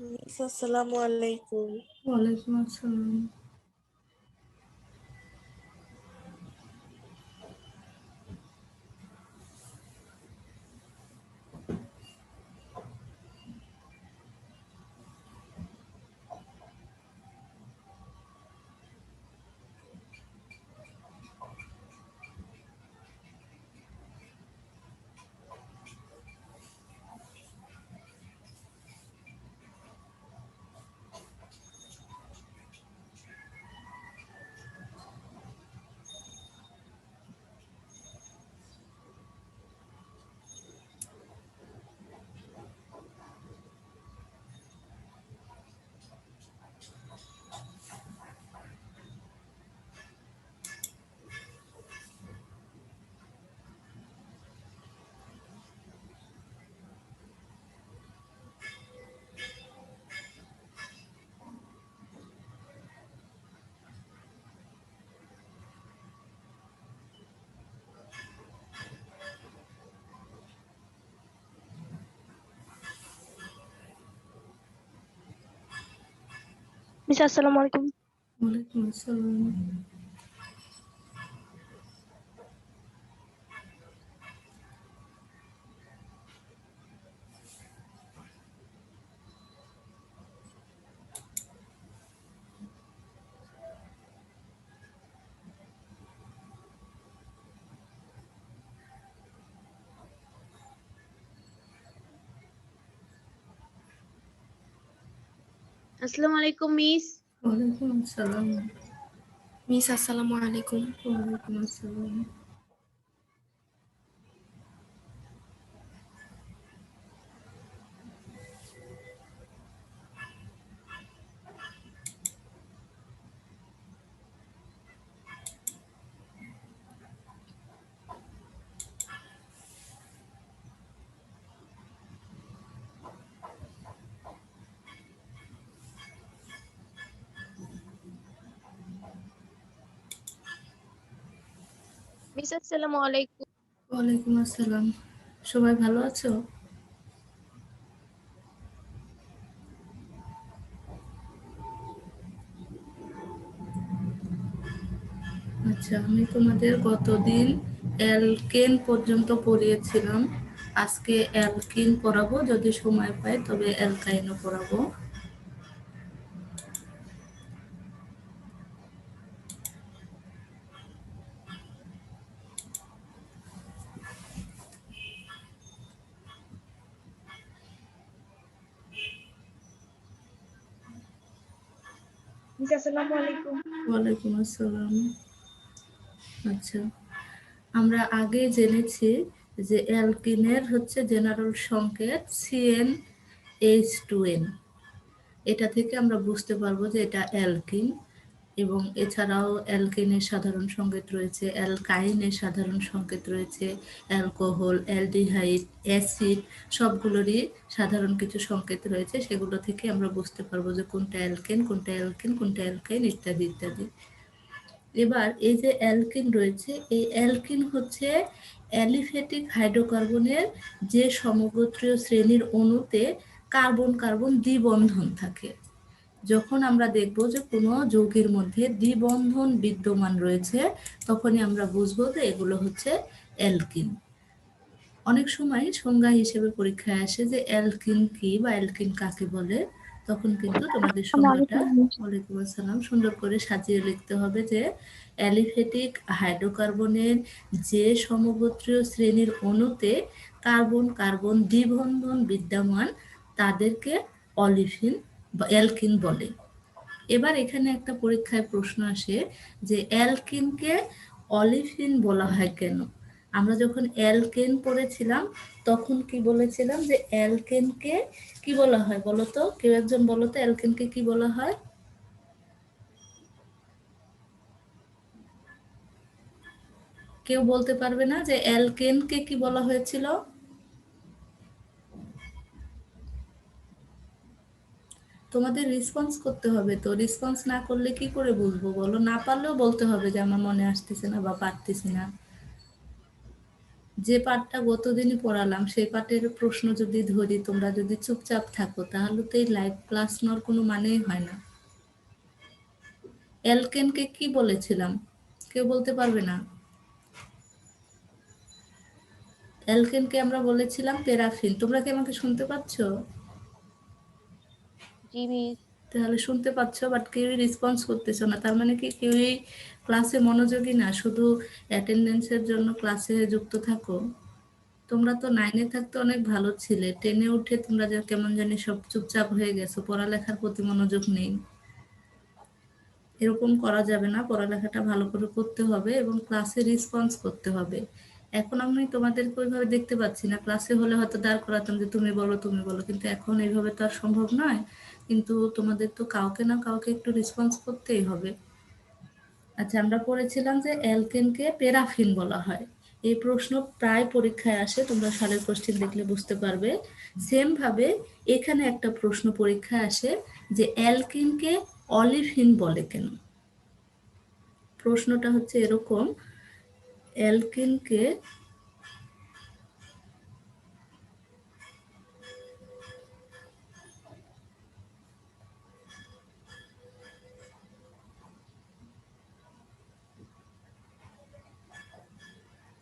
Miss আসসালামু আলাইকুম। ওয়ালাইকুম আসসালাম। মিস আসসালামু আলাইকুম। ওয়ালাইকুম আসসালাম। আসসালামু আলাইকুম মিস। ওয়ালাইকুম আসসালাম। মিস আসসালামু আলাইকুম। ওয়ালাইকুম আসসালাম। মিস আসসালামু আলাইকুম। ওয়ালাইকুম আসসালাম। সবাই ভালো আছো? আচ্ছা, আমি তোমাদের গতদিন অ্যালকেন পর্যন্ত পড়িয়েছিলাম। আজকে অ্যালকিন পড়াবো, যদি সময় পাই তবে অ্যালকাইনও পড়াবো। মিস আসসালামু আলাইকুম। ওয়ালাইকুম আসসালাম। আচ্ছা, আমরা আগে জেনেছি যে অ্যালকিনের হচ্ছে জেনারেল সংকেত CnH2n। এটা থেকে আমরা বুঝতে পারবো যে এটা অ্যালকিন। এবং এছাড়াও অ্যালকেনের সাধারণ সংকেত রয়েছে, অ্যালকাইনের সাধারণ সংকেত রয়েছে, অ্যালকোহল, অ্যালডিহাইড, অ্যাসিড সবগুলোরই সাধারণ কিছু সংকেত রয়েছে। সেগুলো থেকে আমরা বুঝতে পারবো যে কোনটা অ্যালকেন, কোনটা অ্যালকেন, কোনটা অ্যালকাইন ইত্যাদি ইত্যাদি। এবার এই যে অ্যালকিন রয়েছে, এই অ্যালকিন হচ্ছে অ্যালিফ্যাটিক হাইড্রোকার্বনের যে সমগোত্রীয় শ্রেণীর অণুতে কার্বন কার্বন দ্বিবন্ধন থাকে। যখন আমরা দেখব যে কোনো যৌগের মধ্যে দ্বিবন্ধন বিদ্যমান রয়েছে, তখনই আমরা বুঝবো যে এগুলো হচ্ছে অ্যালকিন। অনেক সময় সংজ্ঞা হিসেবে পরীক্ষায় আসে যে অ্যালকিন কি বা অ্যালকিন কাকে বলে, তখন কিন্তু তোমাদের সংজ্ঞাটা ওয়ালাইকুম আসসালাম সুন্দর করে সাজিয়ে লিখতে হবে যে অ্যালিফ্যাটিক হাইড্রোকার্বনের যে সমগোত্রীয় শ্রেণীর অণুতে কার্বন কার্বন দ্বিবন্ধন বিদ্যমান তাদেরকে অলিফিন বা অ্যালকিন বলে। এবার এখানে একটা পরীক্ষায় প্রশ্ন আসে যে অ্যালকিনকে অলিফিন বলা হয় কেন? আমরা যখন অ্যালকেন পড়েছিলাম তখন কি বলেছিলাম যে অ্যালকেনকে কি বলা হয় বলো তো, কেউ একজন বলো তো অ্যালকেনকে কি বলা হয়? কেউ বলতে পারবে না যে অ্যালকেনকে কি বলা হয়েছিল? তোমাদের রেসপন্স করতে হবে, তো রেসপন্স না করলে কি করে বুঝবো বলো? না পারলেও বলতে হবে যে আমার মনে আসতেছে না বা পারতেছি না। যে পাঠটা গতদিনই পড়ালাম সেই পাঠের প্রশ্ন যদি ধরি, তোমরা যদি চুপচাপ থাকো তাহলে তো এই লাইভ ক্লাস নেওয়ার কোনো মানেই হয় না। অ্যালকেনকে কি বলেছিলাম, কেউ বলতে পারবে না? অ্যালকেনকে আমরা বলেছিলাম প্যারাফিন। তোমরা কি আমাকে শুনতে পাচ্ছ? জি মিস। তাহলে শুনতে পাচ্ছ, বাট কেউই রেসপন্স করতেছো না। তার মানে কি কেউই ক্লাসে মনোযোগী না, শুধু অ্যাটেন্ডেন্সের জন্য ক্লাসে যুক্ত থাকো? তোমরা তো 9-এ থাকতে অনেক ভালো ছিলে, 10-এ উঠে তোমরা যে কেমন জানি সব চুপচাপ হয়ে গেছো, পড়ালেখার প্রতি মনোযোগ নেই। এরকম করা যাবে না, পড়ালেখাটা ভালো করে করতে হবে এবং ক্লাসে রেসপন্স করতে হবে। এখন আমি তোমাদেরকে ওইভাবে দেখতে পাচ্ছি না, ক্লাসে হলে হয়তো দাঁড় করাতাম যে তুমি বলো তুমি বলো, কিন্তু এখন এইভাবে তো আর সম্ভব নয়। কিন্তু তোমাদের তো কাউকে না কাউকে একটু রেসপন্স করতেই হবে। আচ্ছা, আমরা পড়েছিলাম যে অ্যালকেনকে প্যারাফিন বলা হয়। এই প্রশ্ন প্রায় পরীক্ষায় আসে, তোমরা সালের কোশ্চেন দেখলে বুঝতে পারবে। সেম ভাবে এখানে একটা প্রশ্ন পরীক্ষায় আসে যে অ্যালকেনকে অলিফিন বলে কেন। প্রশ্নটা হচ্ছে এরকম, অ্যালকেনকে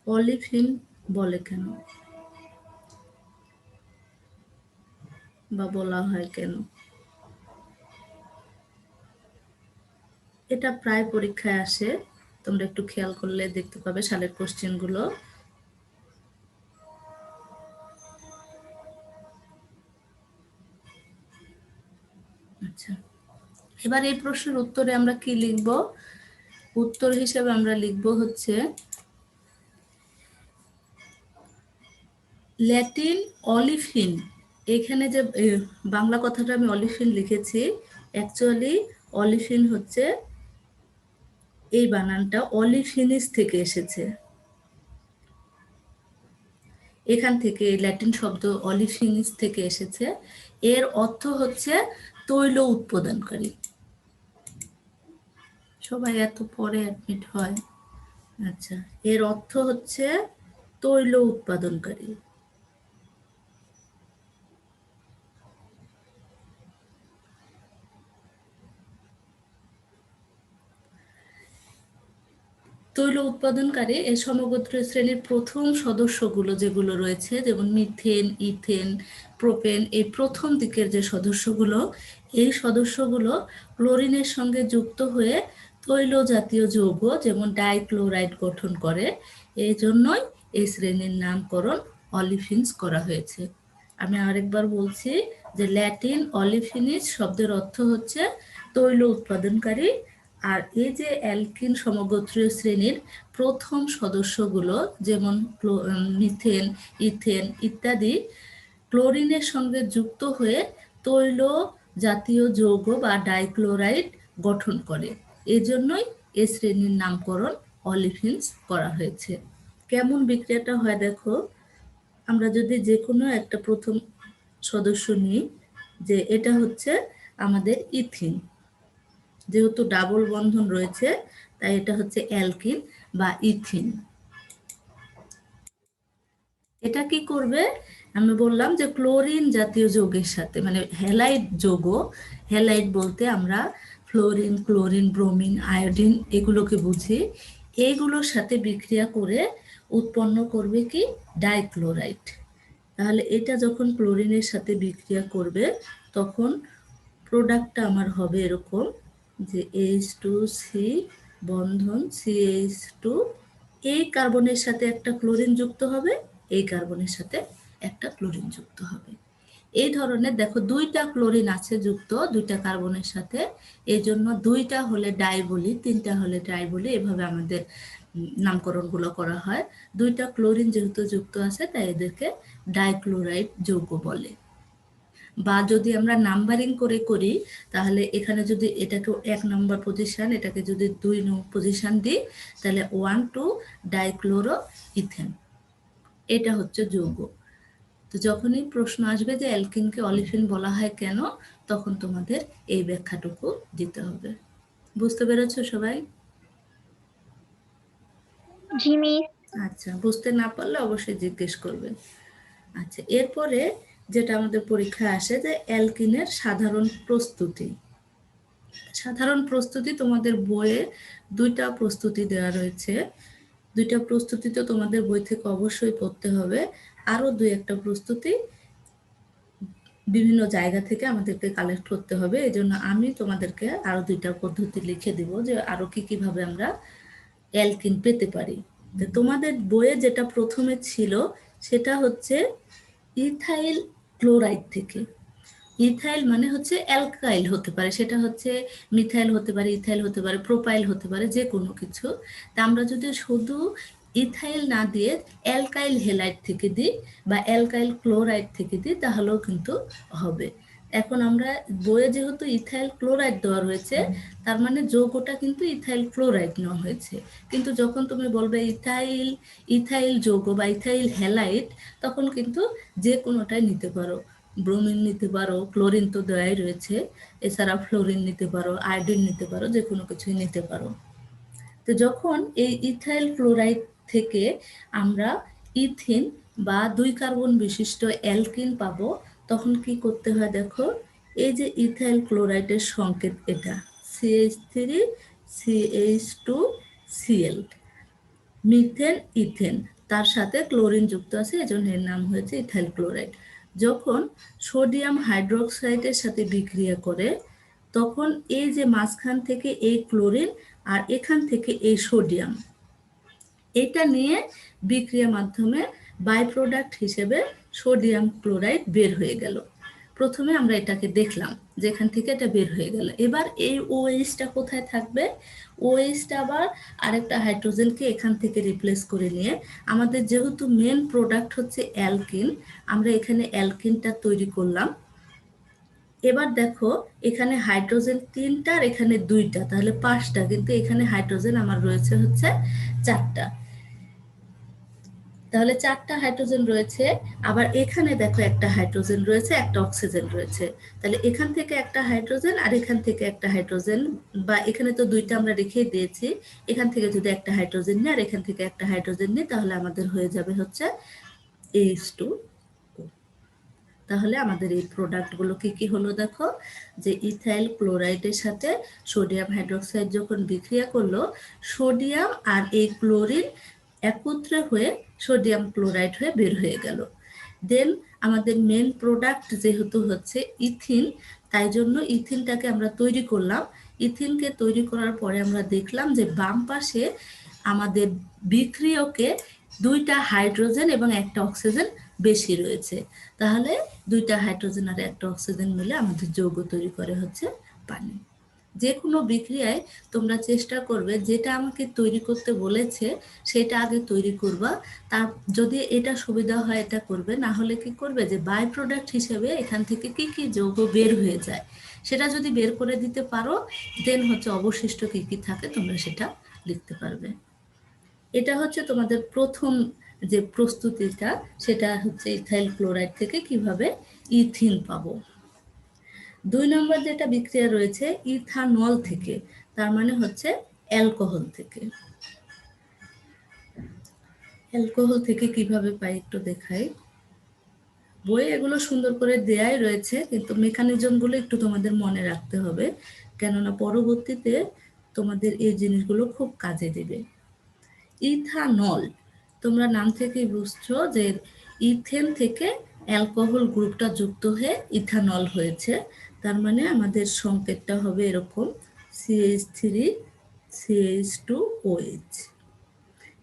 অলিফিন বলে কেন বা বলা হয় কেন। এটা প্রায় পরীক্ষায় আসে, তোমরা একটু খেয়াল করলে দেখতে পাবে সালের কোশ্চেনগুলো। আচ্ছা, এবার এই প্রশ্নের উত্তরে আমরা কি লিখব? উত্তর হিসেবে আমরা লিখব হচ্ছে ল্যাটিন অলিফিন। এখানে যে বাংলা কথাটা আমি অলিফিন লিখেছি, অ্যাকচুয়ালি অলিফিন হচ্ছে এই বানানটা অলিফিনিস থেকে এসেছে। এখান থেকে ল্যাটিন শব্দ অলিফিনিস থেকে এসেছে। এর অর্থ হচ্ছে তৈল উৎপাদনকারী। সবাই এত পরে অ্যাডমিট হয়। আচ্ছা, এর অর্থ হচ্ছে তৈল উৎপাদনকারী। তৈল উৎপাদনকারী এই সমগোত্রীয় শ্রেণীর প্রথম সদস্যগুলো যেগুলো রয়েছে, যেমন মিথেন, ইথেন, প্রোপেন, এই প্রথম দিকের যে সদস্যগুলো, এই সদস্যগুলো ক্লোরিনের সঙ্গে যুক্ত হয়ে তৈল জাতীয় যৌগ যেমন ডাইক্লোরাইড গঠন করে। এই জন্যই এই শ্রেণীর নামকরণ অলিফিনস করা হয়েছে। আমি আরেকবার বলছি যে ল্যাটিন অলিফিনিস শব্দের অর্থ হচ্ছে তৈল উৎপাদনকারী। আর এই যে অ্যালকিন সমগোত্রীয় শ্রেণীর প্রথম সদস্যগুলো যেমন মিথেন, ইথেন ইত্যাদি ক্লোরিনের সঙ্গে যুক্ত হয়ে তৈল জাতীয় যৌগ বা ডাইক্লোরাইড গঠন করে। এজন্যই এই শ্রেণীর নামকরণ অলিফিনস করা হয়েছে। কেমন বিক্রিয়াটা হয় দেখো, আমরা যদি যে কোনো একটা প্রথম সদস্য নিই, যে এটা হচ্ছে আমাদের ইথিন, যেহেতু ডাবল বন্ধন রয়েছে তাই এটা হচ্ছে অ্যালকিন বা ইথিন। এটা কি করবে, আমি বললাম যে ক্লোরিন জাতীয় যৌগের সাথে, মানে হ্যালাইড যৌগ, হ্যালাইড বলতে আমরা ফ্লোরিন, ক্লোরিন, ব্রোমিন, আয়োডিন এগুলোকে বুঝি। এইগুলোর সাথে বিক্রিয়া করে উৎপন্ন করবে কি ডাইক্লোরাইড। তাহলে এটা যখন ক্লোরিনের সাথে বিক্রিয়া করবে তখন প্রোডাক্টটা আমার হবে এরকম, যে H2C বন্ধন CH2, এই কার্বনের সাথে একটা ক্লোরিন যুক্ত হবে, এই কার্বনের সাথে একটা ক্লোরিন যুক্ত হবে। এই ধরনের দেখো দুইটা ক্লোরিন আছে যুক্ত দুইটা কার্বনের সাথে, এই জন্য দুইটা হলে ডাই বলি, তিনটা হলে ট্রাই বলি, এভাবে আমাদের নামকরণগুলো করা হয়। দুইটা ক্লোরিন যেহেতু যুক্ত আছে তাই এদেরকে ডাইক্লোরাইড যৌগ বলে। বা যদি আমরা নাম্বারিং করে করি তাহলে এখানে যদি এটাকে 1 নম্বর পজিশন, এটাকে যদি 2 নম্বর পজিশন দিই তাহলে 1,2 ডাইক্লোরো ইথেন, এটা হচ্ছে যৌগ। তো যখনই প্রশ্ন আসবে যে অ্যালকিনকে অলিফিন বলা হয় কেন, তখন তোমাদের এই ব্যাখ্যাটুকু দিতে হবে। বুঝতে পেরেছো সবাই? জি মিস। আচ্ছা, বুঝতে না পারলে অবশ্যই জিজ্ঞেস করবেন। আচ্ছা, এরপরে যেটা আমাদের পরীক্ষায় আসে যে অ্যালকিনের সাধারণ প্রস্তুতি। সাধারণ প্রস্তুতি তোমাদের বইয়ে 2টা প্রস্তুতি দেওয়া রয়েছে। 2টা প্রস্তুতি তো তোমাদের বই থেকে অবশ্যই পড়তে হবে। আরও 2-1টা প্রস্তুতি বিভিন্ন জায়গা থেকে আমাদেরকে কালেক্ট করতে হবে। এজন্য আমি তোমাদেরকে আরও 2টা পদ্ধতি লিখে দিব যে আরও কিভাবে আমরা অ্যালকিন পেতে পারি। তো তোমাদের বইয়ে যেটা প্রথমে ছিল সেটা হচ্ছে ইথাইল ক্লোরাইড থেকে। ইথাইল মানে হচ্ছে অ্যালকাইল হতে পারে, সেটা হচ্ছে মিথাইল হতে পারে, ইথাইল হতে পারে, প্রোপাইল হতে পারে, যে কোনো কিছু। তা আমরা যদি শুধু ইথাইল না দিয়ে অ্যালকাইল হেলাইড থেকে দিই বা অ্যালকাইল ক্লোরাইড থেকে দিই তাহলেও কিন্তু হবে। এখন আমরা বইয়ে যেহেতু ইথাইল ক্লোরাইড দেওয়া রয়েছে তার মানে যৌগটা কিন্তু ইথাইল ক্লোরাইড নেওয়া হয়েছে, কিন্তু যখন তুমি বলবে ইথাইল যৌগ বা ইথাইল হ্যালাইড তখন কিন্তু যে কোনোটাই নিতে পারো। ব্রোমিন নিতে পারো, ক্লোরিন তো দেওয়াই রয়েছে, এছাড়া ফ্লোরিন নিতে পারো, আয়োডিন নিতে পারো, যে কোনো কিছুই নিতে পারো। তো যখন এই ইথাইল ক্লোরাইড থেকে আমরা ইথিন বা 2 কার্বন বিশিষ্ট অ্যালকিন পাবো তখন কি করতে হয় দেখো, এই যে ইথাইল ক্লোরাইডের সংকেত এটা CH3 CH2Cl, মিথেন ইথেন, তার সাথে ক্লোরিন যুক্ত আছে, এজন্য এর নাম হয়েছে ইথাইল ক্লোরাইড। যখন সোডিয়াম হাইড্রোক্সাইডের সাথে বিক্রিয়া করে তখন এই যে মাঝখান থেকে এই ক্লোরিন আর এখান থেকে এই সোডিয়াম, এটা নিয়ে বিক্রিয়ার মাধ্যমে বাই প্রোডাক্ট হিসেবে সোডিয়াম ক্লোরাইড বের হয়ে গেল। প্রথমে আমরা এটাকে দেখলাম যেখান থেকে এটা বের হয়ে গেল। এবার এই ওএইচটা কোথায় থাকবে, ওএইচটা আবার আরেকটা হাইড্রোজেনকে এখান থেকে রিপ্লেস করে নিয়ে আমাদের যেহেতু মেন প্রোডাক্ট হচ্ছে অ্যালকিন, আমরা এখানে অ্যালকিনটা তৈরি করলাম। এবার দেখো এখানে হাইড্রোজেন 3টা আর এখানে 2টা, তাহলে 5টা, কিন্তু এখানে হাইড্রোজেন আমার রয়েছে হচ্ছে 4টা। তাহলে 4টা হাইড্রোজেন রয়েছে, আবার এখানে দেখো একটা হাইড্রোজেন রয়েছে, একটা অক্সিজেন রয়েছে। তাহলে এখান থেকে একটা হাইড্রোজেন আর এখান থেকে একটা হাইড্রোজেন, বা এখানে তো 2টা আমরা রেখে দিয়েছি, এখান থেকে যদি একটা হাইড্রোজেন নিই আর এখান থেকে একটা হাইড্রোজেন নিই তাহলে আমাদের হয়ে যাবে হচ্ছে H2। তাহলে আমাদের এই প্রোডাক্টগুলো কি কি হলো দেখো, যে ইথাইল ক্লোরাইডের সাথে সোডিয়াম হাইড্রোক্সাইড যখন বিক্রিয়া করলো সোডিয়াম আর এই ক্লোরিন একত্রে হয়ে সোডিয়াম ক্লোরাইড হয়ে বের হয়ে গেল। দেন আমাদের মেন প্রোডাক্ট যেহেতু হচ্ছে ইথিন, তাই জন্য ইথিনটাকে আমরা তৈরি করলাম। ইথিনকে তৈরি করার পরে আমরা দেখলাম যে বাম পাশে আমাদের বিক্রিয়কে 2টা হাইড্রোজেন এবং একটা অক্সিজেন বেশি রয়েছে, তাহলে 2টা হাইড্রোজেন আর একটা অক্সিজেন মিলে আমাদের যৌগ তৈরি করে হচ্ছে পানি। যে কোনো বিক্রিয়ায় তোমরা চেষ্টা করবে যেটা আমাকে তৈরি করতে বলেছে সেটা আগে তৈরি করবা, তার যদি এটা সুবিধা হয় এটা করবে, না হলে কি করবে যে বাই প্রোডাক্ট হিসেবে এখান থেকে কি কি যৌগ বের হয়ে যায় সেটা যদি বের করে দিতে পারো দেন হচ্ছে অবশিষ্ট কি কি থাকে তোমরা সেটা লিখতে পারবে। এটা হচ্ছে তোমাদের প্রথম যে প্রস্তুতিটা, সেটা হচ্ছে ইথাইল ক্লোরাইড থেকে কিভাবে ইথিন পাবো। 2 নম্বর যেটা বিক্রিয়া রয়েছে ইথানল থেকে, তার মানে হচ্ছে অ্যালকোহল থেকে। অ্যালকোহল থেকে কিভাবে পাই একটু দেখাই। বইয়ে এগুলো সুন্দর করে দেয়াই রয়েছে, কিন্তু মেকানিজমগুলো একটু তোমাদের মনে রাখতে হবে, কেননা পরবর্তীতে তোমাদের এই জিনিসগুলো খুব কাজে দেবে। ইথানল, তোমরা নাম থেকেই বুঝছো যে ইথেন থেকে অ্যালকোহল গ্রুপটা যুক্ত হয়ে ইথানল হয়েছে, তার মানে আমাদের সংকেতটা হবে এরকম CH3 CH2OH।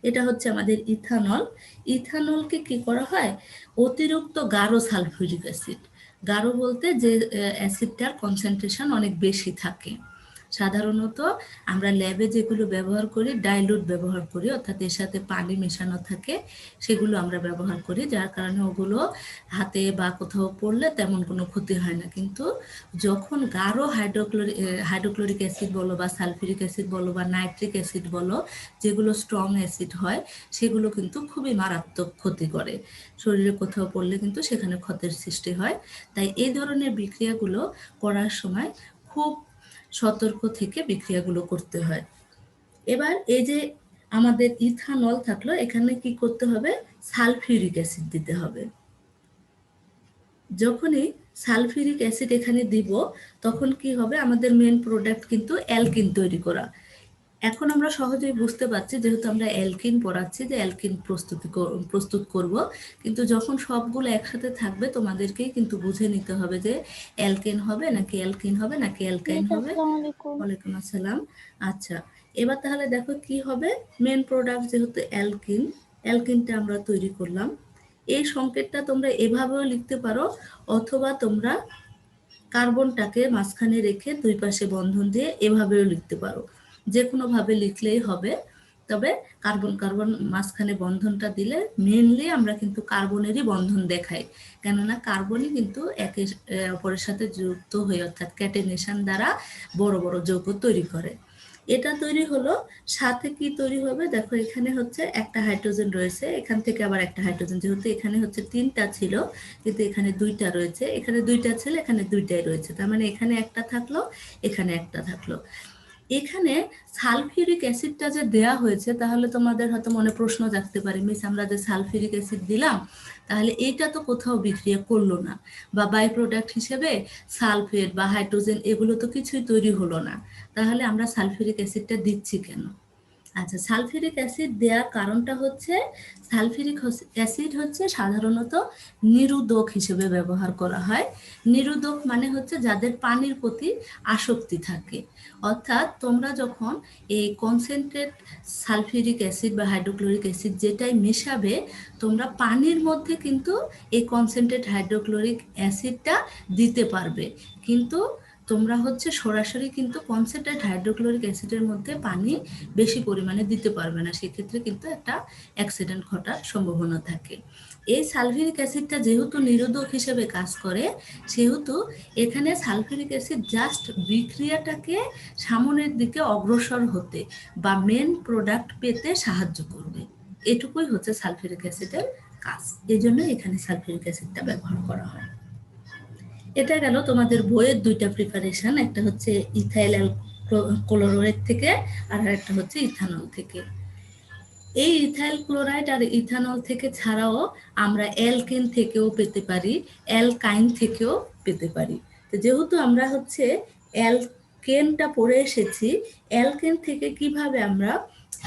এটা হচ্ছে আমাদের ইথানল। ইথানলকে কি করা হয়, অতিরিক্ত গাঢ় সালফিউরিক অ্যাসিড, গাঢ় বলতে যে অ্যাসিডটার কনসেন্ট্রেশন অনেক বেশি থাকে, সাধারণত আমরা ল্যাবে যেগুলো ব্যবহার করি ডাইলুট ব্যবহার করি, অর্থাৎ এর সাথে পানি মেশানো থাকে, সেগুলো আমরা ব্যবহার করি, যার কারণে ওগুলো হাতে বা কোথাও পড়লে তেমন কোনো ক্ষতি হয় না। কিন্তু যখন গাঢ় হাইড্রোক্লোরিক অ্যাসিড বলো বা সালফিউরিক অ্যাসিড বলো বা নাইট্রিক অ্যাসিড বলো, যেগুলো স্ট্রং অ্যাসিড হয় সেগুলো কিন্তু খুবই মারাত্মক ক্ষতি করে, শরীরে কোথাও পড়লে কিন্তু সেখানে ক্ষতের সৃষ্টি হয়। তাই এই ধরনের বিক্রিয়াগুলো করার সময় খুব সতর্ক থেকে বিক্রিয়াগুলো করতে হয়। এবার এই যে আমাদের ইথানল থাকলো, এখানে কি করতে হবে, সালফিউরিক অ্যাসিড দিতে হবে। যখনই সালফিউরিক অ্যাসিড এখানে দিব তখন কি হবে, আমাদের মেন প্রোডাক্ট কিন্তু অ্যালকিন তৈরি করা। এখন আমরা সহজেই বুঝতে পারছি, যেহেতু আমরা অ্যালকিন পড়াচ্ছি, যে অ্যালকিন প্রস্তুত করব, কিন্তু যখন সবগুলো একসাথে থাকবে তোমাদেরকেই কিন্তু বুঝে নিতে হবে যে অ্যালকেন হবে নাকি অ্যালকিন হবে নাকি অ্যালকাইন হবে। ওয়ালাইকুম আসসালাম। আচ্ছা, এবার তাহলে দেখো কি হবে, মেন প্রোডাক্ট যেহেতু অ্যালকিন, অ্যালকিনটা আমরা তৈরি করলাম। এই সংকেতটা তোমরা এভাবেও লিখতে পারো, অথবা তোমরা কার্বনটাকে মাঝখানে রেখে দুই পাশে বন্ধন দিয়ে এভাবেও লিখতে পারো, যে কোনো ভাবে লিখলেই হবে। তবে কার্বন কার্বন মাঝখানে বন্ধনটা দিলে মেনলি আমরা কিন্তু কার্বনেরই বন্ধন দেখাই, কেননা কার্বনই কিন্তু একে অপরের সাথে যুক্ত হয়ে, অর্থাৎ ক্যাটেনেশন দ্বারা বড় বড় যৌগ তৈরি করে। এটা তৈরি হলো, সাথে কি তৈরি হবে দেখো, এখানে হচ্ছে একটা হাইড্রোজেন রয়েছে, এখান থেকে আবার একটা হাইড্রোজেন, যেহেতু এখানে হচ্ছে 3টা ছিল কিন্তু এখানে 2টা রয়েছে, এখানে 2টা ছিল এখানে 2টাই রয়েছে, তার মানে এখানে একটা থাকলো এখানে একটা থাকলো। এখানে সালফিউরিক অ্যাসিডটা যে দেয়া হয়েছে, তাহলে তোমাদের হয়তো মনে প্রশ্ন জাগতে পারে, মিস আমরা যে সালফিউরিক অ্যাসিড দিলাম তাহলে এইটা তো কোথাও বিক্রিয়া করলো না, বা বাই প্রোডাক্ট হিসেবে সালফেট বা হাইড্রোজেন এগুলো তো কিছুই তৈরি হলো না, তাহলে আমরা সালফিউরিক অ্যাসিডটা দিচ্ছি কেন? আচ্ছা, সালফিউরিক অ্যাসিড দেওয়ার কারণটা হচ্ছে, সালফিউরিক অ্যাসিড হচ্ছে সাধারণত নিরোধক হিসেবে ব্যবহার করা হয়। নিরোধক মানে হচ্ছে যাদের পানির প্রতি আসক্তি থাকে, অর্থাৎ তোমরা যখন এই কনসেন্ট্রেট সালফিউরিক অ্যাসিড বা হাইড্রোক্লোরিক অ্যাসিড যেটাই মেশাবে, তোমরা পানির মধ্যে কিন্তু এই কনসেন্ট্রেট হাইড্রোক্লোরিক অ্যাসিডটা দিতে পারবে, কিন্তু তোমরা হচ্ছে সরাসরি কিন্তু কনসেন্ট্রেট হাইড্রোক্লোরিক অ্যাসিডের মধ্যে পানি বেশি পরিমাণে দিতে পারবে না, সেক্ষেত্রে কিন্তু একটা অ্যাক্সিডেন্ট ঘটার সম্ভাবনা থাকে। এই সালফিউরিক অ্যাসিডটা যেহেতু নিরোধক হিসেবে কাজ করে, সেহেতু এখানে সালফিউরিক অ্যাসিড জাস্ট বিক্রিয়াটাকে সামনের দিকে অগ্রসর হতে বা মেন প্রোডাক্ট পেতে সাহায্য করবে, এটুকুই হচ্ছে সালফিউরিক অ্যাসিডের কাজ। এই জন্য এখানে সালফিউরিক অ্যাসিডটা ব্যবহার করা হয়। এটা গেল তোমাদের বইয়ের 2টা প্রিপারেশন, একটা হচ্ছে ইথাইল ক্লোরাইড থেকে আর একটা হচ্ছে ইথানল থেকে। এই ইথাইল ক্লোরাইড আর ইথানল থেকে ছাড়াও আমরা অ্যালকেন থেকেও পেতে পারি, অ্যালকাইন থেকেও পেতে পারি। তো যেহেতু আমরা হচ্ছে অ্যালকেনটা পড়ে এসেছি, অ্যালকেন থেকে কিভাবে আমরা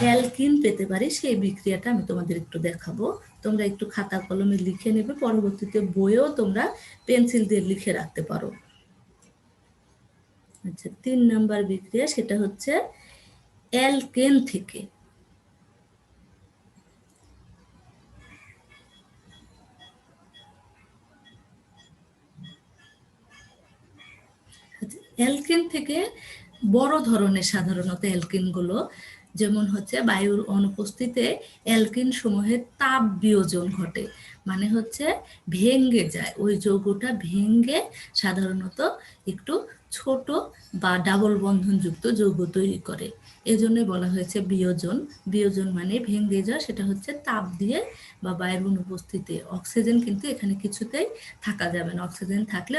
অ্যালকিন পেতে পারি সেই বিক্রিয়াটা আমি তোমাদের একটু দেখাবো। তোমরা একটু খাতা কলমে লিখে নেবে, পরবর্তীতে বইয়েও তোমরা পেন্সিল দিয়ে লিখে রাখতে পারো। আচ্ছা, 3 নাম্বার বিক্রিয়া, সেটা হচ্ছে অ্যালকেন থেকে। অ্যালকেন থেকে বড় ধরনের সাধারণত অ্যালকেনগুলো, যেমন হচ্ছে বায়ুর অনুপস্থিতিতে অ্যালকেন সমূহের তাপ বিয়োজন ঘটে, মানে হচ্ছে ভেঙে যায়, ওই যৌগটা ভেঙে সাধারণত একটু ছোট বা ডাবল বন্ধনযুক্ত যৌগ তৈরি করে, এজন্যই বলা হয়েছে বিয়োজন। বিয়োজন মানে ভেঙে যাওয়া, সেটা হচ্ছে তাপ দিয়ে বা বায়ুর অনুপস্থিতিতে। অক্সিজেন কিন্তু এখানে কিছুতেই থাকা যাবে না, অক্সিজেন থাকলে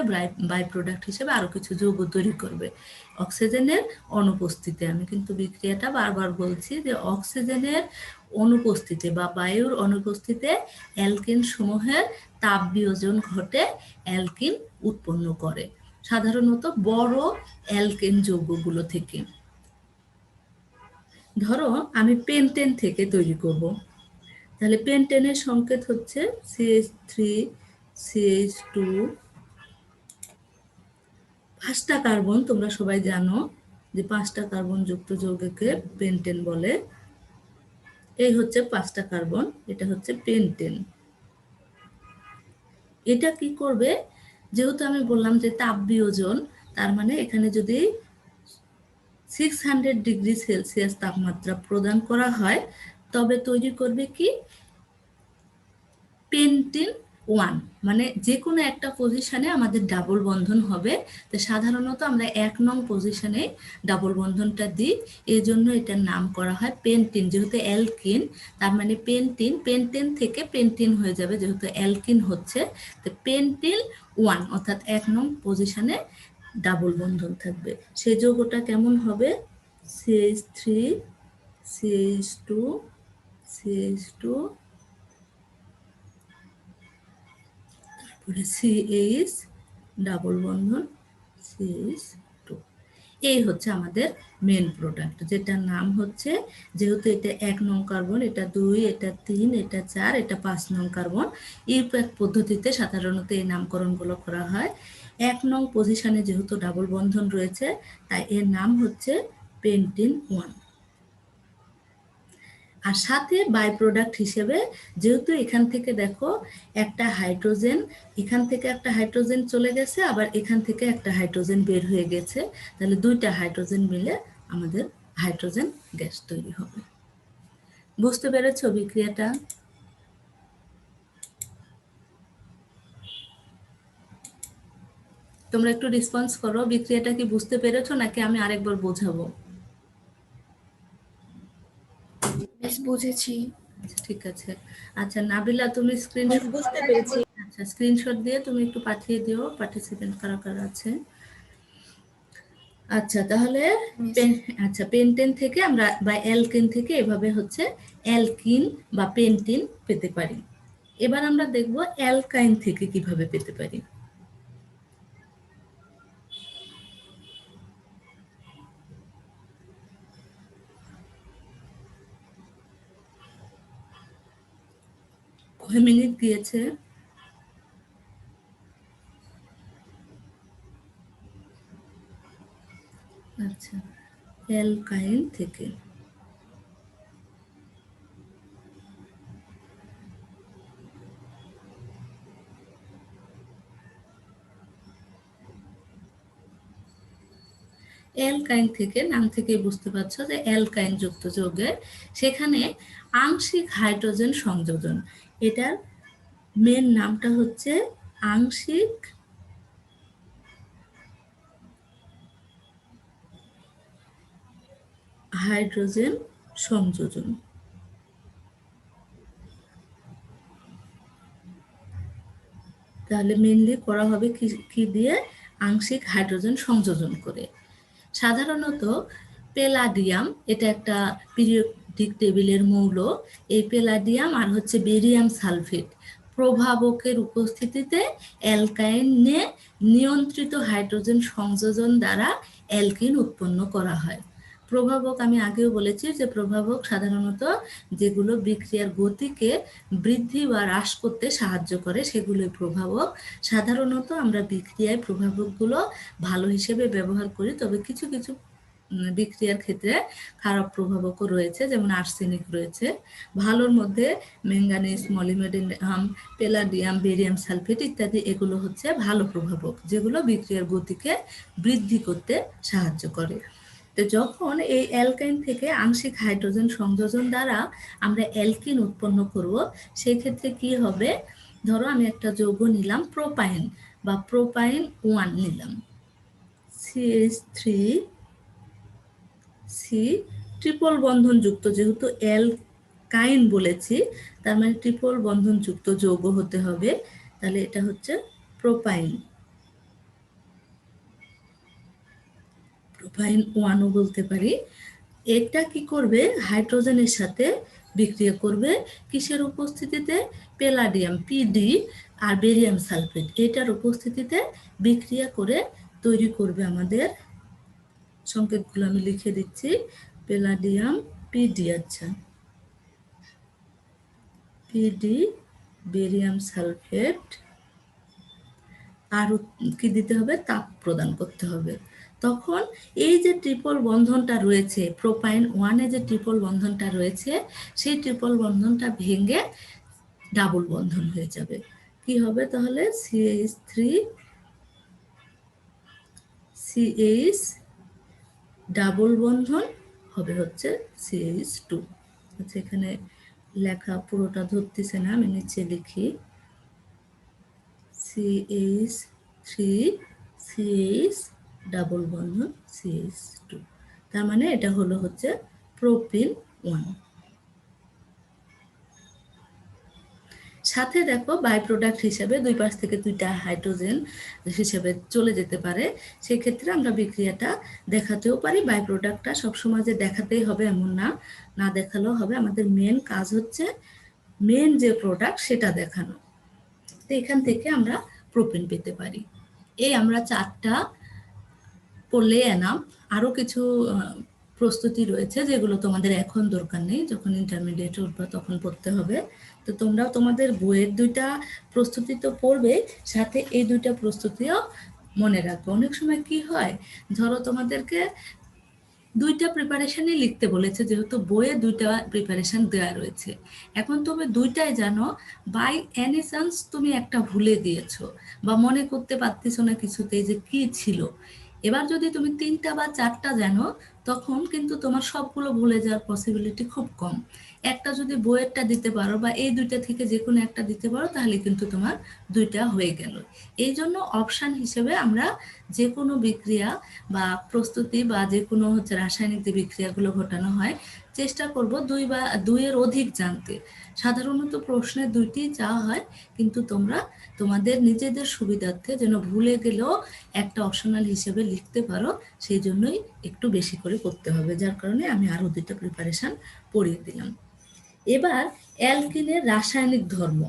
বাই প্রোডাক্ট হিসেবে আরো কিছু যৌগ তৈরি করবে। অক্সিজেনের অনুপস্থিতিতে, আমি কিন্তু বিক্রিয়াটা বারবার বলছি যে অক্সিজেনের অনুপস্থিতি বা বায়ুর অনুপস্থিতিতে অ্যালকেন সমূহের তাপ বিয়োজন ঘটে অ্যালকিন উৎপন্ন করে, সাধারণত বড় অ্যালকেন যৌগগুলো থেকে। ধরো আমি পেন্টেন থেকে তৈরি করব, তাহলে পেন্টেনের সংকেত হচ্ছে CH3 CH2, 5টা কার্বন, তোমরা সবাই জানো যে 5টা কার্বন যুক্ত যৌগকে পেন্টেন বলে। এই হচ্ছে 5টা কার্বন, এটা হচ্ছে পেন্টেন। এটা কি করবে, যেহেতু আমি বললাম যে তাপ বিয়োজন, তার মানে এখানে যদি 600 ডিগ্রি সেলসিয়াস তাপমাত্রা প্রদান করা হয়, তবে তৈরি করবে কি পেন্টেন 1, মানে যে কোনো একটা পজিশনে আমাদের ডাবল বন্ধন হবে। তো সাধারণত আমরা 1 নং পজিশনে ডাবল বন্ধনটা দিই, এই জন্য এটার নাম করা হয় পেন্টিন। যেহেতু অ্যালকিন, তার মানে পেন্টিন, পেন্টেন থেকে পেন্টিন হয়ে যাবে, যেহেতু অ্যালকিন হচ্ছে, তো পেন্টিন 1 অর্থাৎ 1 নং পজিশনে ডাবল বন্ধন থাকবে। সেই যৌগটা কেমন হবে, CH3 CH2 CH2 তারপরে CH ডাবল বন্ধন CH2। এই হচ্ছে আমাদের মেন প্রোডাক্ট, যেটার নাম হচ্ছে, যেহেতু এটা 1 নং কার্বন, এটা 2, এটা 3, এটা 4, এটা 5 নং কার্বন। ইউপ্যাক পদ্ধতিতে সাধারণত এই নামকরণগুলো করা হয়। 1 নং পজিশনে যেহেতু ডাবল বন্ধন রয়েছে, তাই এর নাম হচ্ছে পেন্টিন 1। আর সাথে বাই প্রোডাক্ট হিসেবে, যেহেতু এখান থেকে দেখো একটা হাইড্রোজেন, এখান থেকে একটা হাইড্রোজেন চলে গেছে, আবার এখান থেকে একটা হাইড্রোজেন বের হয়ে গেছে, তাহলে 2টা হাইড্রোজেন মিলে আমাদের হাইড্রোজেন গ্যাস তৈরি হবে। বুঝতে পেরেছো বিক্রিয়াটা? তোমরা একটু রেসপন্স করো, বিক্রিয়াটা কি বুঝতে পেরেছো নাকি আমি আরেকবার বোঝাবো? মিস বুঝেছি। আচ্ছা, ঠিক আছে। আচ্ছা নাবিলা, তুমি স্ক্রিনশট বুঝতে পেরেছি। আচ্ছা স্ক্রিনশট দিয়ে তুমি একটু পাঠিয়ে দিও পার্টিসিপেন্ট কারা কারা আছে। আচ্ছা তাহলে আচ্ছা পেন্টেন থেকে আমরা বা অ্যালকেন থেকে এভাবে হচ্ছে অ্যালকিন বা পেন্টিন পেতে পারি। এবার আমরা দেখব অ্যালকাইন থেকে কিভাবে পেতে পারি। কয় মিনিট দিয়েছে? আচ্ছা অ্যালকাইন থেকে অ্যালকাইন থেকে, নাম থেকে বুঝতে পারছো যে অ্যালকাইন যুক্ত যৌগে সেখানে আংশিক হাইড্রোজেন সংযোজন, এটার মেন নামটা হচ্ছে আংশিক হাইড্রোজেন সংযোজন। তাহলে মেনলি করা হবে কি দিয়ে? আংশিক হাইড্রোজেন সংযোজন করে। সাধারণত পেলাডিয়াম, এটা একটা পিরিয়ডিক টেবিলের মৌল, এই পেলাডিয়াম আর হচ্ছে বেরিয়াম সালফেট প্রভাবকের উপস্থিতিতে অ্যালকাইনে নিয়ন্ত্রিত হাইড্রোজেন সংযোজন দ্বারা অ্যালকিন উৎপন্ন করা হয়। প্রভাবক আমি আগেও বলেছি যে প্রভাবক সাধারণত যেগুলো বিক্রিয়ার গতিকে বৃদ্ধি বা হ্রাস করতে সাহায্য করে সেগুলোই প্রভাবক। সাধারণত আমরা বিক্রিয়ায় প্রভাবকগুলো ভালো হিসেবে ব্যবহার করি, তবে কিছু কিছু বিক্রিয়ার ক্ষেত্রে খারাপ প্রভাবকও রয়েছে, যেমন আর্সেনিক রয়েছে। ভালোর মধ্যে manganese, molybdenum, palladium, barium sulphate ইত্যাদি, এগুলো হচ্ছে ভালো প্রভাবক যেগুলো বিক্রিয়ার গতিকে বৃদ্ধি করতে সাহায্য করে। তো যখন এই অ্যালকাইন থেকে আংশিক হাইড্রোজেন সংযোজন দ্বারা আমরা অ্যালকিন উৎপন্ন করব, সেই ক্ষেত্রে কি হবে? ধরো আমি একটা যৌগ নিলাম প্রোপাইন বা প্রোপাইন 1 নিলাম, CH3C ট্রিপল বন্ধন যুক্ত, যেহেতু অ্যালকাইন বলেছি তার মানে ট্রিপল বন্ধন যুক্ত যৌগ হতে হবে, তাহলে এটা হচ্ছে প্রোপাইন 1ও বলতে পারি। এটা কি করবে? হাইড্রোজেনের সাথে বিক্রিয়া করবে কিসের উপস্থিতিতে? পেলাডিয়াম PD আর বেরিয়াম সালফেট এটার উপস্থিতিতে বিক্রিয়া করে তৈরি করবে আমাদের, সংকেতগুলো আমি লিখে দিচ্ছি, পেলাডিয়াম PD, আচ্ছা PD বেরিয়াম সালফেট, আর কি দিতে হবে? তাপ প্রদান করতে হবে। তখন এই যে ট্রিপল বন্ধনটা রয়েছে প্রোপাইন 1-এ, যে ট্রিপল বন্ধনটা রয়েছে সেই ট্রিপল বন্ধনটা ভেঙে ডাবল বন্ধন হয়ে যাবে। কি হবে তাহলে? CH ডাবল বন্ধন হবে হচ্ছে CH2। আচ্ছা এখানে লেখা পুরোটা ধরতেছে না, আমি নিচে লিখি CH3 CH ডাবল বন্ধন CH2, তার মানে এটা হলো হচ্ছে প্রোপিন 1। সাথে দেখো বাই প্রোডাক্ট হিসেবে দুই পাশ থেকে দুইটা হাইড্রোজেন হিসেবে চলে যেতে পারে। সেক্ষেত্রে আমরা বিক্রিয়াটা দেখাতেও পারি। বাই প্রোডাক্টটা সবসময় যে দেখাতেই হবে এমন না, না দেখালেও হবে। আমাদের মেন কাজ হচ্ছে মেন যে প্রোডাক্ট সেটা দেখানো। তো এখান থেকে আমরা প্রোপেন পেতে পারি। এই আমরা 4টা পড়লে এনাম। আরও কিছু প্রস্তুতি রয়েছে যেগুলো তোমাদের এখন দরকার নেই, যখন ইন্টারমিডিয়েট উঠবে তখন পড়তে হবে। তো তোমরাও তোমাদের বইয়ের 2টা প্রস্তুতি তো পড়বে, সাথে এই 2টা প্রস্তুতিও মনে রাখবে। অনেক সময় কি হয়, ধরো তোমাদেরকে 2টা প্রিপারেশনই লিখতে বলেছে, যেহেতু বইয়ে 2টা প্রিপারেশন দেওয়া রয়েছে। এখন তুমি 2টাই জানো, বাই এনি চান্স তুমি একটা ভুলে দিয়েছো বা মনে করতে পারতেছো না কিছুতেই যে কি ছিল। এবার যদি তুমি 3টা বা 4টা জানো, তখন কিন্তু তোমার সবগুলো ভুলে যাওয়ার পসিবিলিটি খুব কম। একটা যদি বইয়েরটা দিতে পারো বা এই 2টা থেকে যে কোনো একটা দিতে পারো, তাহলে কিন্তু তোমার 2টা হয়ে গেল। এই জন্য অপশান হিসেবে আমরা যে কোনো বিক্রিয়া বা প্রস্তুতি বা যে কোনো রাসায়নিক যে বিক্রিয়াগুলো ঘটানো হয়, চেষ্টা করব 2 বা 2-এর অধিক জানতে। সাধারণত প্রশ্নে 2টি চাওয়া হয়, কিন্তু তোমরা তোমাদের নিজেদের সুবিধার্থে যেন ভুলে গেলেও একটা অপশনাল হিসেবে লিখতে পারো, সেই জন্যই একটু বেশি করে করতে হবে। যার কারণে আমি আরও 2টা প্রিপারেশন পড়িয়ে দিলাম। এবার অ্যালকিনের রাসায়নিক ধর্ম।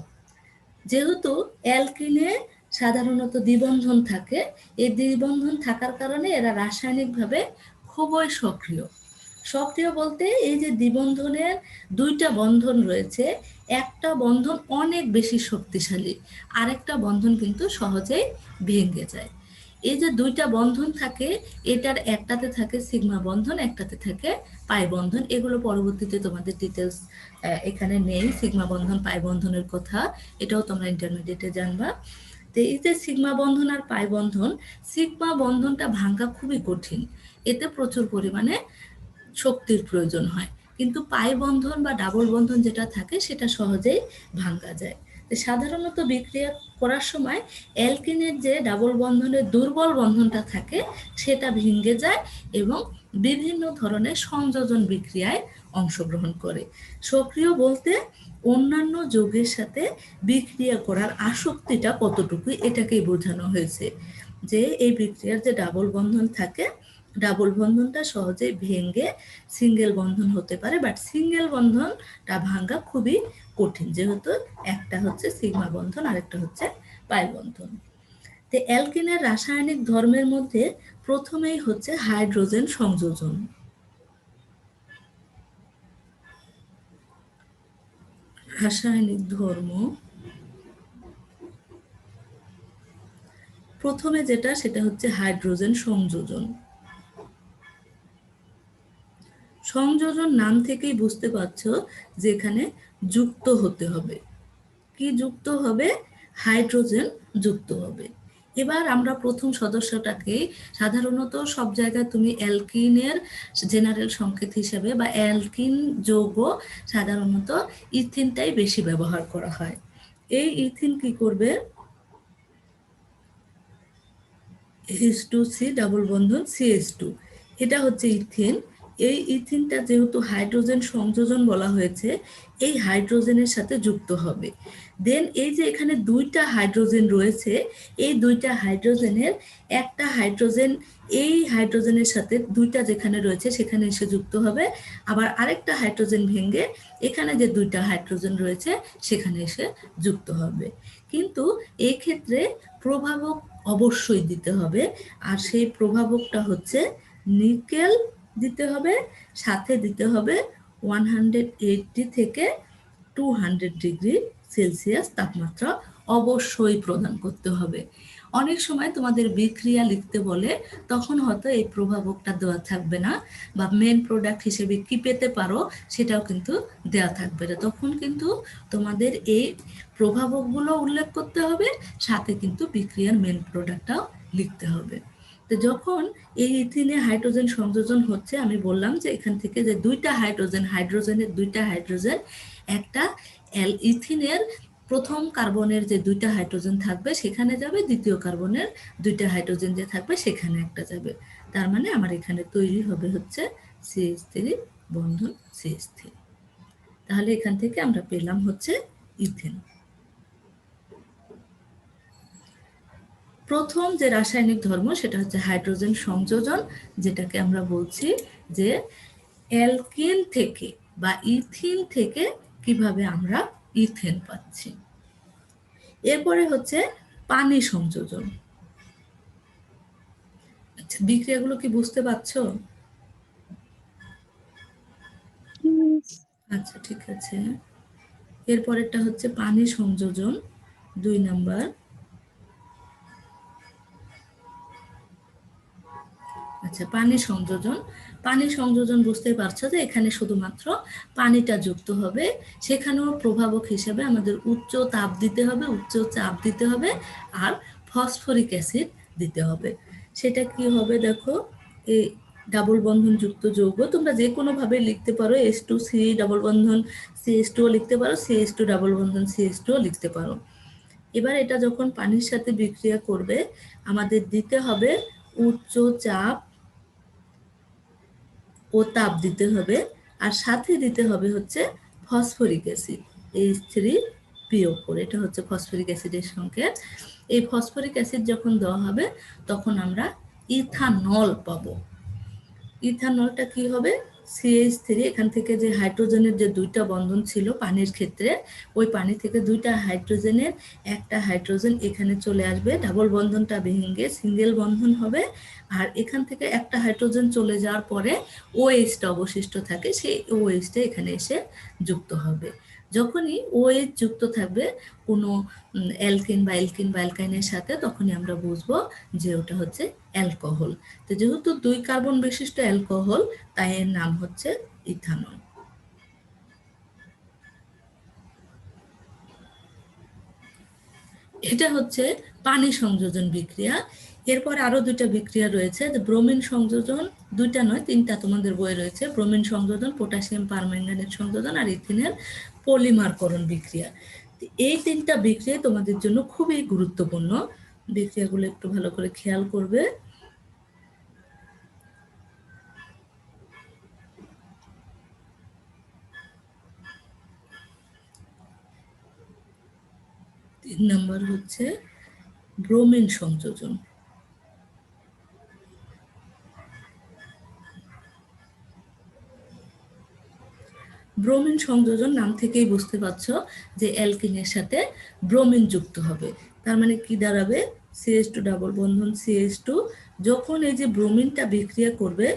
যেহেতু অ্যালকিনে সাধারণত দ্বিবন্ধন থাকে, এই দ্বিবন্ধন থাকার কারণে এরা রাসায়নিকভাবে খুবই সক্রিয়। সক্রিয় বলতে এই যে দ্বিবন্ধনের 2টা বন্ধন রয়েছে, একটা বন্ধন অনেক বেশি শক্তিশালী, আরেকটা বন্ধন কিন্তু সহজেই ভেঙে যায়। এই যে 2টা বন্ধন থাকে, এটার একটাতে থাকে সিগমা বন্ধন, একটাতে থাকে পাই বন্ধন। এগুলো পরবর্তীতে তোমাদের ডিটেলস এখানে নেই, সিগমা বন্ধন পাই বন্ধনের কথা, এটাও তোমরা ইন্টারমিডিয়েটে জানবা। তো এই যে সিগমা বন্ধন আর পাই বন্ধন, সিগমা বন্ধনটা ভাঙা খুবই কঠিন, এতে প্রচুর পরিমাণে শক্তির প্রয়োজন হয়। কিন্তু পাই বন্ধন বা ডাবল বন্ধন যেটা থাকে, সেটা সহজেই ভাঙা যায়। সাধারণত বিক্রিয়া করার সময় অ্যালকিনের যে ডাবল বন্ধনের দুর্বল বন্ধনটা থাকে, সেটা ভেঙে যায় এবং বিভিন্ন ধরনের সংযোজন বিক্রিয়ায় অংশগ্রহণ করে। সক্রিয় বলতে অন্যান্য যৌগের সাথে বিক্রিয়া করার আসক্তিটা কতটুকু, এটাকেই বোঝানো হয়েছে। যে এই বিক্রিয়ার যে ডাবল বন্ধন থাকে, ডাবল বন্ধনটা সহজে ভেঙে সিঙ্গেল বন্ধন হতে পারে, বাট সিঙ্গেল বন্ধনটা ভাঙা খুবই কঠিন, যেহেতু একটা হচ্ছে সিগমা বন্ধন আরেকটা হচ্ছে পাই বন্ধন। তো অ্যালকিনের রাসায়নিক ধর্মের মধ্যে প্রথমেই হচ্ছে হাইড্রোজেন সংযোজন। রাসায়নিক ধর্ম প্রথমে যেটা, সেটা হচ্ছে হাইড্রোজেন সংযোজন। সংযোজন নাম থেকেই বুঝতে পারছো যে এখানে যুক্ত হতে হবে। কি যুক্ত হবে? হাইড্রোজেন যুক্ত হবে। এবার আমরা প্রথম সদস্যটাকে, সাধারণত সব জায়গায় তুমি অ্যালকিনের জেনারেল সংকেত হিসেবে বা অ্যালকিন যৌগ সাধারণত ইথিনটাই বেশি ব্যবহার করা হয়। এই ইথিন কি করবে? H2C ডাবল বন্ধন CH2, এটা হচ্ছে ইথিন। এই ইথিনটা যেহেতু হাইড্রোজেন সংযোজন বলা হয়েছে, এই হাইড্রোজেনের সাথে যুক্ত হবে। দেন এই যে এখানে 2টা হাইড্রোজেন রয়েছে, এই 2টা হাইড্রোজেনের একটা হাইড্রোজেন এই হাইড্রোজেনের সাথে 2টা যেখানে রয়েছে সেখানে এসে যুক্ত হবে, আবার আরেকটা হাইড্রোজেন ভেঙে এখানে যে 2টা হাইড্রোজেন রয়েছে সেখানে এসে যুক্ত হবে। কিন্তু এই ক্ষেত্রে প্রভাবক অবশ্যই দিতে হবে, আর সেই প্রভাবকটা হচ্ছে নিকেল দিতে হবে, সাথে দিতে হবে 180 থেকে 200 ডিগ্রি সেলসিয়াস তাপমাত্রা অবশ্যই প্রদান করতে হবে। অনেক সময় তোমাদের বিক্রিয়া লিখতে বলে, তখন হয়তো এই প্রভাবকটা দেওয়া থাকবে না, বা মেন প্রোডাক্ট হিসেবে কি পেতে পারো সেটাও কিন্তু দেওয়া থাকবে না। তখন কিন্তু তোমাদের এই প্রভাবকগুলো উল্লেখ করতে হবে, সাথে কিন্তু বিক্রিয়ার মেন প্রোডাক্টটাও লিখতে হবে। তো যখন এই ইথিনে হাইড্রোজেন সংযোজন হচ্ছে, আমি বললাম যে এখান থেকে যে 2টা হাইড্রোজেনের 2টা হাইড্রোজেন, একটা ইথিনের প্রথম কার্বনের যে 2টা হাইড্রোজেন থাকবে সেখানে যাবে, দ্বিতীয় কার্বনের 2টা হাইড্রোজেন যে থাকবে সেখানে একটা যাবে। তার মানে আমার এখানে তৈরি হবে হচ্ছে CH3 বন্ধন CH3। তাহলে এখান থেকে আমরা পেলাম হচ্ছে ইথেন। প্রথম যে রাসায়নিক ধর্ম সেটা হচ্ছে হাইড্রোজেন সংযোজন, যেটাকে আমরা বলছি যে অ্যালকিন থেকে বা ইথিন থেকে কিভাবে আমরা ইথেন পাচ্ছি। এরপরে হচ্ছে পানি সংযোজন। আচ্ছা, বিক্রিয়াগুলো কি বুঝতে পারছো? আচ্ছা, ঠিক আছে। এরপরেরটা হচ্ছে পানি সংযোজন, 2 নাম্বার। আচ্ছা, পানি সংযোজন। পানি সংযোজন বুঝতে পারছো যে এখানে শুধুমাত্র পানিটা যুক্ত হবে, সেখানেও প্রভাবক হিসেবে আমাদের উচ্চ তাপ দিতে হবে, উচ্চ চাপ দিতে হবে, আর ফসফরিক অ্যাসিড দিতে হবে। সেটা কি হবে দেখো, এই ডাবল বন্ধন যুক্ত যৌগ তোমরা যে কোনো ভাবে লিখতে পারো, H2C ডাবল বন্ধন CH2 লিখতে পারো, CH2 ডাবল বন্ধন CH2 লিখতে পারো। এবার এটা যখন পানির সাথে বিক্রিয়া করবে আমাদের দিতে হবে উচ্চ চাপ ও তাপ দিতে হবে, আর সাথে দিতে হবে হচ্ছে ফসফরিক অ্যাসিড H3PO4। এটা হচ্ছে ফসফরিক অ্যাসিডের সংকেত। এই ফসফরিক অ্যাসিড যখন দেওয়া হবে তখন আমরা ইথানল পাবো। ইথানলটা কি হবে, CH3, এখান থেকে যে হাইড্রোজেনের যে 2টা বন্ধন ছিল পানির ক্ষেত্রে, ওই পানি থেকে 2টা হাইড্রোজেনের একটা হাইড্রোজেন এখানে চলে আসবে, ডাবল বন্ধনটা ভেঙে সিঙ্গেল বন্ধন হবে, আর এখান থেকে একটা হাইড্রোজেন চলে যাওয়ার পরে OH-টা অবশিষ্ট থাকে, সেই OH-টা এখানে এসে যুক্ত হবে। যখনই OH যুক্ত থাকবে কোনো অ্যালকিন বা অ্যালকাইনের সাথে, তখনই আমরা বুঝবো যে ওটা হচ্ছে অ্যালকোহল। তো যেহেতু 2 কার্বন বিশিষ্ট অ্যালকোহল, তাই এর নাম হচ্ছে ইথানল। এটা হচ্ছে পানি সংযোজন বিক্রিয়া। এরপর আরো 2টা বিক্রিয়া রয়েছে, যে ব্রোমিন সংযোজন, 2টা নয় 3টা তোমাদের বই রয়েছে। ব্রোমিন সংযোজন, পটাশিয়াম পারম্যাঙ্গানেট সংযোজন, আর ইথিনের পলিমারকরণ বিক্রিয়া। এই 3টা বিক্রিয়া তোমাদের জন্য খুবই গুরুত্বপূর্ণ। বিক্রিয়াগুলো একটু ভালো করে খেয়াল করবে। তিন নম্বর হচ্ছে ব্রোমিন সংযোজন। ব্রোমিন সংযোজন নাম থেকেই বুঝতে পারছো যে অ্যালকিনের সাথে ব্রোমিন যুক্ত হবে। তার মানে কি দাঁড়াবে, CH2 ডাবল বন্ধন CH2। যখন এই যে ব্রোমিনটা বিক্রিয়া করবে,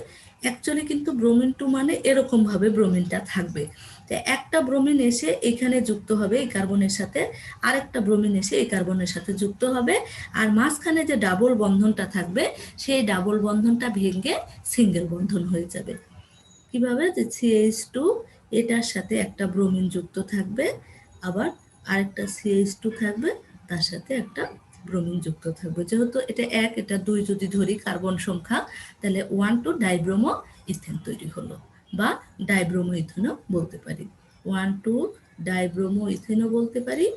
অ্যাকচুয়ালি কিন্তু ব্রোমিন 2 মানে এরকম ভাবে ব্রোমিনটা থাকবে। তো একটা ব্রোমিন এসে এখানে যুক্ত হবে এই কার্বনের সাথে, আরেকটা ব্রোমিন এসে এই কার্বনের সাথে যুক্ত হবে, আর মাঝখানে যে ডাবল বন্ধনটা থাকবে সেই ডাবল বন্ধনটা ভেঙে সিঙ্গেল বন্ধন হয়ে যাবে। কিভাবে, যে CH2 এটার সাথে একটা ব্রোমিন যুক্ত থাকবে, আবার আরেকটা CH2 থাকবে, তার সাথে একটা ব্রোমিন যুক্ত থাকবে। যেহেতু এটা 1 এটা 2 যদি ধরি কার্বন সংখ্যা, তাহলে 1,2 ডাইব্রোমো ইথেন তৈরি হলো, বা ডাইব্রোমো ইথেনও বলতে পারি, 1,2 ডাইব্রোমো ইথেনও বলতে পারি।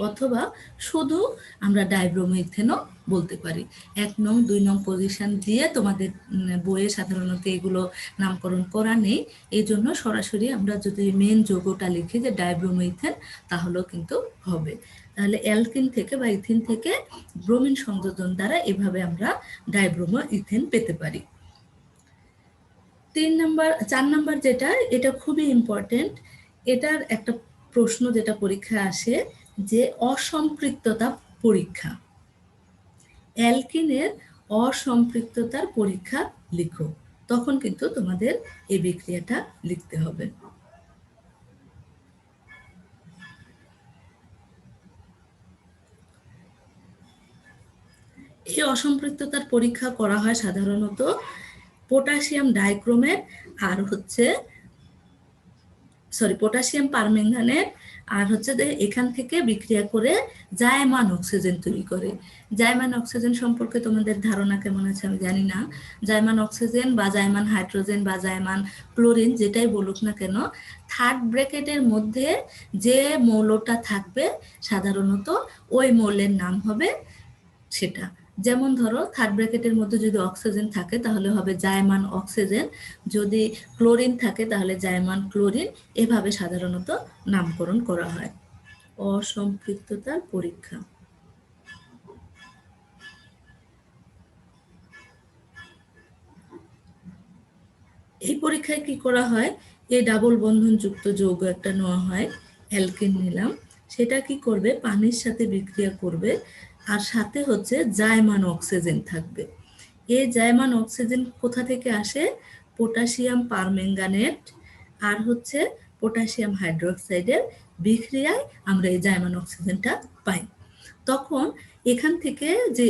অথবা শুধু আমরা ডাইব্রোমো ইথেনও বলতে পারি। 1 নং 2 নং পজিশন দিয়ে তোমাদের বইয়ে সাধারণত এগুলো নামকরণ করা নেই, এই জন্য সরাসরি আমরা যদি মেন যৌগটা লিখি যে ডাইব্রোমো ইথেন, তাহলেও কিন্তু হবে। তাহলে অ্যালকিন থেকে বা ইথিন থেকে ব্রোমিন সংযোজন দ্বারা এভাবে আমরা ডাইব্রোমো ইথেন পেতে পারি। 4 নাম্বার যেটা, এটা খুবই ইম্পর্টেন্ট। এটার একটা প্রশ্ন যেটা পরীক্ষায় আসে, যে অসম্পৃক্ততা পরীক্ষা। অ্যালকিনের অসম্পৃক্ততার পরীক্ষা লিখো, তখন কিন্তু তোমাদের এই বিক্রিয়াটা লিখতে হবে। এই অসম্পৃক্ততার পরীক্ষা করা হয় সাধারণত পটাশিয়াম ডাইক্রোমেট আর হচ্ছে পটাশিয়াম পারম্যাঙ্গানেট, আর হচ্ছে এখান থেকে বিক্রিয়া করে জায়মান অক্সিজেন তৈরি করে। জায়মান অক্সিজেন সম্পর্কে তোমাদের ধারণা কেমন আছে আমি জানি না। জায়মান অক্সিজেন বা জায়মান হাইড্রোজেন বা জায়মান ক্লোরিন যেটাই বলুক না কেন, থার্ড ব্র্যাকেটের মধ্যে যে মৌলটা থাকবে সাধারণত ওই মৌলের নাম হবে সেটা। যেমন ধরো থার্ড ব্র্যাকেটের মধ্যে যদি অক্সিজেন থাকে তাহলে হবে জায়মান অক্সিজেন, যদি ক্লোরিন থাকে তাহলে জায়মান ক্লোরিন, এভাবে সাধারণত নামকরণ করা হয়। অসম্পৃক্ততার পরীক্ষা। এই পরীক্ষায় কি করা হয়, এই ডাবল বন্ধনযুক্ত যৌগ একটা নেওয়া হয়, অ্যালকিন নিলাম, সেটা কি করবে পানির সাথে বিক্রিয়া করবে, আর সাথে হচ্ছে জায়মান অক্সিজেন থাকবে। এই জায়মান অক্সিজেন কোথা থেকে আসে, পটাশিয়াম পারম্যাঙ্গানেট আর হচ্ছে পটাশিয়াম হাইড্রোক্সাইডের বিক্রিয়ায় আমরা এই জায়মান অক্সিজেনটা পাই। তখন এখান থেকে যে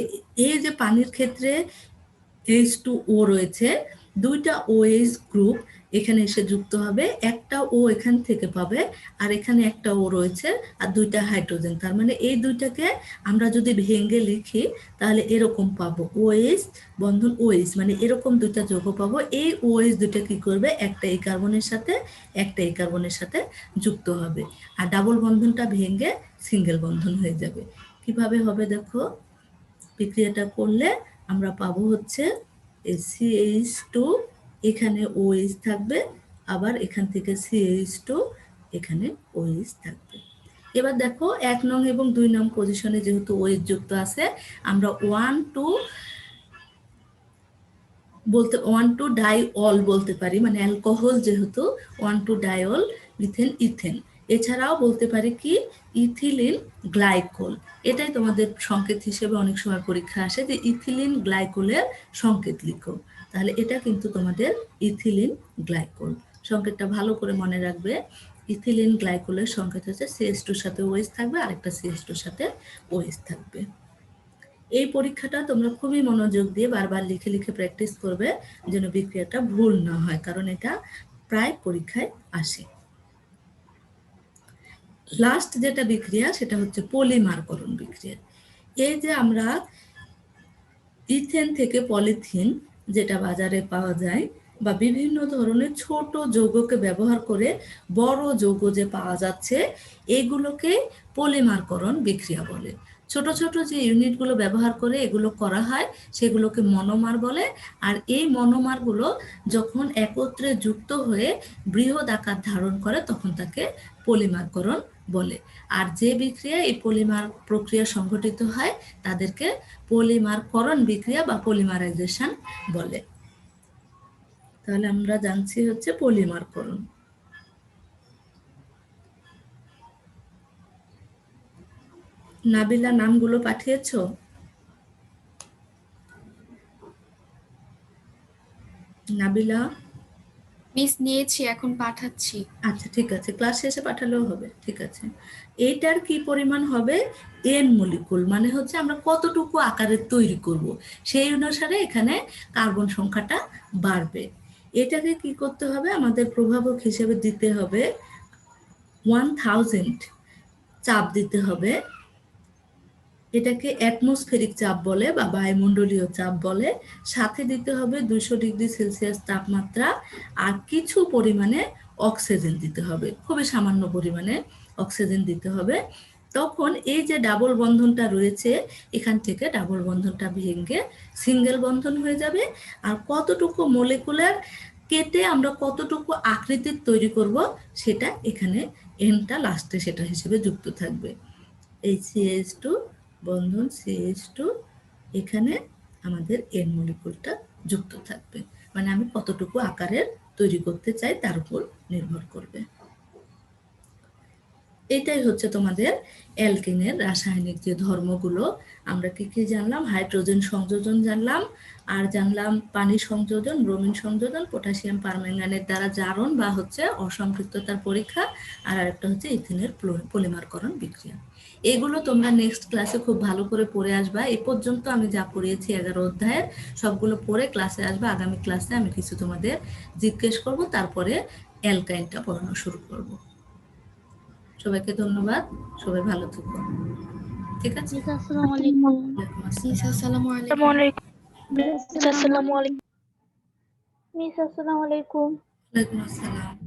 এই যে পানির ক্ষেত্রে H2O রয়েছে, দুইটা OH গ্রুপ এখানে এসে যুক্ত হবে, একটা O এখান থেকে পাবে আর এখানে একটা O রয়েছে আর দুইটা হাইড্রোজেন, তার মানে এই দুইটাকে আমরা যদি ভেঙে লিখি তাহলে এরকম পাবো OH বন্ধন OH, মানে এরকম দুইটা যৌগ পাবো। এই OH দুইটা কি করবে, একটা এই কার্বনের সাথে একটা এই কার্বনের সাথে যুক্ত হবে আর ডাবল বন্ধনটা ভেঙে সিঙ্গেল বন্ধন হয়ে যাবে। কিভাবে হবে দেখো, বিক্রিয়াটা করলে আমরা পাবো হচ্ছে CH2, এখানে OH থাকবে, আবার এখান থেকে CH2, এখানে OH থাকবে। এবার দেখো 1 নং এবং 2 নং পজিশনে যেহেতু OH যুক্ত আছে, আমরা 1,2 ডাইঅল বলতে পারি, মানে অ্যালকোহল যেহেতু 1,2 ডাইঅল মিথেন ইথেন। এছাড়াও বলতে পারি কি ইথিলিন গ্লাইকোল, এটাই তোমাদের সংকেত হিসেবে অনেক সময় পরীক্ষা আসে যে ইথিলিন গ্লাইকোলের সংকেত লিখো, তাহলে এটা কিন্তু তোমাদের ইথিলিন গ্লাইকোল। সংকেতটা ভালো করে মনে রাখবে, ইথিলিন গ্লাইকোলের সংকেত হচ্ছে CH2 সাথে OH থাকবে, আরেকটা CH2 সাথে OH থাকবে। এই পরীক্ষাটা তোমরা খুবই মনোযোগ দিয়ে বারবার লিখে লিখে প্র্যাকটিস করবে যেন বিক্রিয়াটা ভুল না হয়, কারণ এটা প্রায় পরীক্ষায় আসে। লাস্ট যেটা বিক্রিয়া সেটা হচ্ছে পলিমারকরণ বিক্রিয়া। এই যে আমরা ইথেন থেকে পলিথিন যেটা বাজারে পাওয়া যায় বা বিভিন্ন ধরনের ছোট যৌগকে ব্যবহার করে বড় যৌগ যে পাওয়া যাচ্ছে, এগুলোকে পলিমারকরণ বিক্রিয়া বলে। ছোট ছোট যে ইউনিটগুলো ব্যবহার করে এগুলো করা হয় সেগুলোকে মনোমার বলে, আর এই মনোমারগুলো যখন একত্রে যুক্ত হয়ে বৃহৎ আকার ধারণ করে তখন তাকে পলিমারকরণ বলে। আর যে বিক্রিয়া এই পলিমার প্রক্রিয়া সংঘটিত হয় তাদেরকে পলিমারকরণ বিক্রিয়া বা পলিমারাইজেশন বলে। তাহলে আমরা জানছি হচ্ছে পলিমারকরণ। নাবিলা নামগুলো পাঠিয়েছো? নাবিলা? মিস নিয়েছি, এখন পাঠাচ্ছি। আচ্ছা ঠিক আছে, ক্লাস শেষে পাঠালেও হবে, ঠিক আছে। এইটার কি পরিমাণ হবে, এন মলিকুল, মানে হচ্ছে আমরা কতটুকু আকারের তৈরি করব সেই অনুসারে এখানে কার্বন সংখ্যাটা বাড়বে। এটাকে কি করতে হবে, আমাদের প্রভাবক হিসেবে দিতে হবে 1000 চাপ দিতে হবে, এটাকে অ্যাটমসফেরিক চাপ বলে বা বায়ুমণ্ডলীয় চাপ বলে। সাথে দিতে হবে 200 ডিগ্রি সেলসিয়াস তাপমাত্রা, আর কিছু পরিমাণে অক্সিজেন দিতে হবে, খুবই সামান্য পরিমাণে অক্সিজেন দিতে হবে। তখন এই যে ডাবল বন্ধনটা রয়েছে এখান থেকে ডাবল বন্ধনটা ভেঙে সিঙ্গেল বন্ধন হয়ে যাবে, আর কতটুকু মলিকুলার কেটে আমরা কতটুকু আকৃতির তৈরি করব সেটা এখানে এনটা লাস্টে সেটা হিসেবে যুক্ত থাকবে। এই CH2 বন্ধন CH2, এখানে আমাদের এন মলিকুলটা যুক্ত থাকবে, মানে আমি কতটুকু আকারের তৈরি করতে চাই তার উপর নির্ভর করবে। এটাই হচ্ছে তোমাদের অ্যালকেনের রাসায়নিক যে ধর্মগুলো। আমরা কি কি জানলাম, হাইড্রোজেন সংযোজন জানলাম, আর জানলাম পানি সংযোজন, ব্রোমিন সংযোজন, পটাশিয়াম পারম্যাঙ্গানেট দ্বারা জারণ বা হচ্ছে অসম্পৃক্ততার পরীক্ষা, আর আরেকটা হচ্ছে ইথেনের পলিমারকরণ বিক্রিয়া। এগুলো তোমরা নেক্সট ক্লাসে খুব ভালো করে পড়ে আসবা। এই পর্যন্ত আমি যা পড়িয়েছি 11 অধ্যায়ের সবগুলো পড়ে ক্লাসে আসবা। আগামী ক্লাসে আমি কিছু তোমাদের জিজ্ঞেস করব, তারপরে অ্যালকাইনটা পড়ানো শুরু করব। সবাইকে ধন্যবাদ, সবাই ভালো থেকো, ঠিক আছে? আসসালামু আলাইকুম। মিস আসসালামু আলাইকুম। আসসালামু আলাইকুম। মিস আসসালামু আলাইকুম। ওয়ালাইকুম আসসালাম।